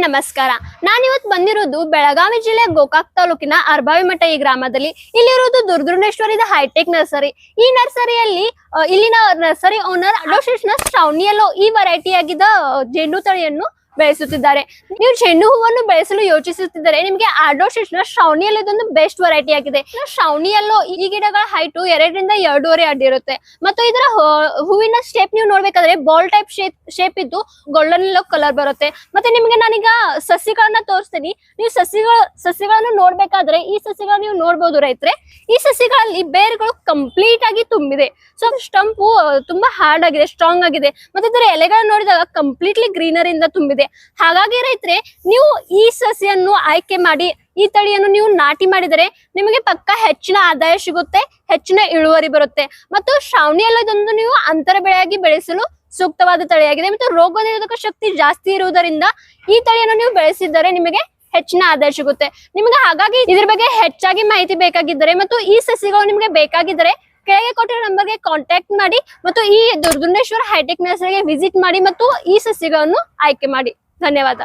ನಮಸ್ಕಾರ. ನಾನಿವತ್ತು ಬಂದಿರೋದು ಬೆಳಗಾವಿ ಜಿಲ್ಲೆ ಗೋಕಾಕ್ ತಾಲೂಕಿನ ಅರ್ಬಾವಿ ಮಠ ಈ ಗ್ರಾಮದಲ್ಲಿ. ಇಲ್ಲಿರೋದು ದುರ್ದುರ್ಣೇಶ್ವರಿದ ಹೈಟೆಕ್ ನರ್ಸರಿ. ಈ ನರ್ಸರಿಯಲ್ಲಿ ಇಲ್ಲಿನ ನರ್ಸರಿ ಓನರ್ ಅಡೋಶೇಷ್ನ ಶ್ರಾವಣಿಯಲ್ಲೋ ಈ ವೆರೈಟಿ ಆಗಿದ್ದ ಜೇಂಡು ತಳಿಯನ್ನು ಬೆಳೆಸುತ್ತಿದ್ದಾರೆ. ನೀವು ಚೆಂಡು ಹೂವನ್ನು ಬೆಳೆಸಲು ಯೋಚಿಸುತ್ತಿದ್ದರೆ ನಿಮಗೆ ಆಡೋಶೇಷ್ನ ಶ್ರಾವಣಿಯಲ್ಲೋ ಇದೊಂದು ಬೆಸ್ಟ್ ವೆರೈಟಿ ಆಗಿದೆ. ಶ್ರಾವಣಿಯಲ್ಲೋ ಈ ಗಿಡಗಳ ಹೈಟ್ 2 ರಿಂದ 2.5 ಅಡಿ ಇರುತ್ತೆ. ಮತ್ತು ಇದರ ಹೂವಿನ ಶೇಪ್ ನೀವು ನೋಡ್ಬೇಕಾದ್ರೆ ಬಾಲ್ ಟೈಪ್ ಶೇಪ್ ಇದ್ದು ಗೋಲ್ಡನ್ ಯೆಲ್ಲೋ ಕಲರ್ ಬರುತ್ತೆ. ಮತ್ತೆ ನಿಮ್ಗೆ ನಾನೀಗ ಸಸಿಗಳನ್ನ ತೋರಿಸ್ತೀನಿ. ನೀವು ಸಸಿಗಳನ್ನು ನೋಡ್ಬೇಕಾದ್ರೆ ಈ ಸಸಿಗಳನ್ನ ನೀವು ನೋಡ್ಬೋದು ರೈತರೆ. ಈ ಸಸಿಗಳಲ್ಲಿ ಬೇರುಗಳು ಕಂಪ್ಲೀಟ್ ಆಗಿ ತುಂಬಿದೆ. ಸೊ ಸ್ಟಂಪು ತುಂಬಾ ಹಾರ್ಡ್ ಆಗಿದೆ, ಸ್ಟ್ರಾಂಗ್ ಆಗಿದೆ. ಮತ್ತೆ ಇದರ ಎಲೆಗಳನ್ನ ನೋಡಿದಾಗ ಕಂಪ್ಲೀಟ್ಲಿ ಗ್ರೀನರಿಯಿಂದ ತುಂಬಿದೆ. ಹಾಗಾಗಿ ರೈತರೆ, ನೀವು ಈ ಸಸಿಯನ್ನು ಆಯ್ಕೆ ಮಾಡಿ ಈ ತಳಿಯನ್ನು ನೀವು ನಾಟಿ ಮಾಡಿದರೆ ನಿಮಗೆ ಪಕ್ಕ ಹೆಚ್ಚಿನ ಆದಾಯ ಸಿಗುತ್ತೆ, ಹೆಚ್ಚಿನ ಇಳುವರಿ ಬರುತ್ತೆ. ಮತ್ತು ಶ್ರಾವಣಿಯಲ್ಲೋ ಇದೊಂದು ನೀವು ಅಂತರ ಬೆಳೆಯಾಗಿ ಬೆಳೆಸಲು ಸೂಕ್ತವಾದ ತಳಿಯಾಗಿದೆ. ಮತ್ತು ರೋಗ ನಿರೋಧಕ ಶಕ್ತಿ ಜಾಸ್ತಿ ಇರುವುದರಿಂದ ಈ ತಳಿಯನ್ನು ನೀವು ಬೆಳೆಸಿದರೆ ನಿಮಗೆ ಹೆಚ್ಚಿನ ಆದಾಯ ಸಿಗುತ್ತೆ ನಿಮಗೆ. ಹಾಗಾಗಿ ಇದ್ರ ಬಗ್ಗೆ ಹೆಚ್ಚಾಗಿ ಮಾಹಿತಿ ಬೇಕಾಗಿದ್ದರೆ ಮತ್ತು ಈ ಸಸಿಗಳು ನಿಮಗೆ ಬೇಕಾಗಿದ್ದರೆ ಕೆಳಗೆ ಕೊಟ್ಟಿರೋ ನಂಬರ್ಗೆ ಕಾಂಟ್ಯಾಕ್ಟ್ ಮಾಡಿ ಮತ್ತು ಈ ದುರ್ದುರ್ಣೇಶ್ವರ ಹೈಟೆಕ್ ನರ್ಸರಿಗೆ ವಿಸಿಟ್ ಮಾಡಿ ಮತ್ತು ಈ ಸಸಿಗಳನ್ನು ಆಯ್ಕೆ ಮಾಡಿ. ಧನ್ಯವಾದ.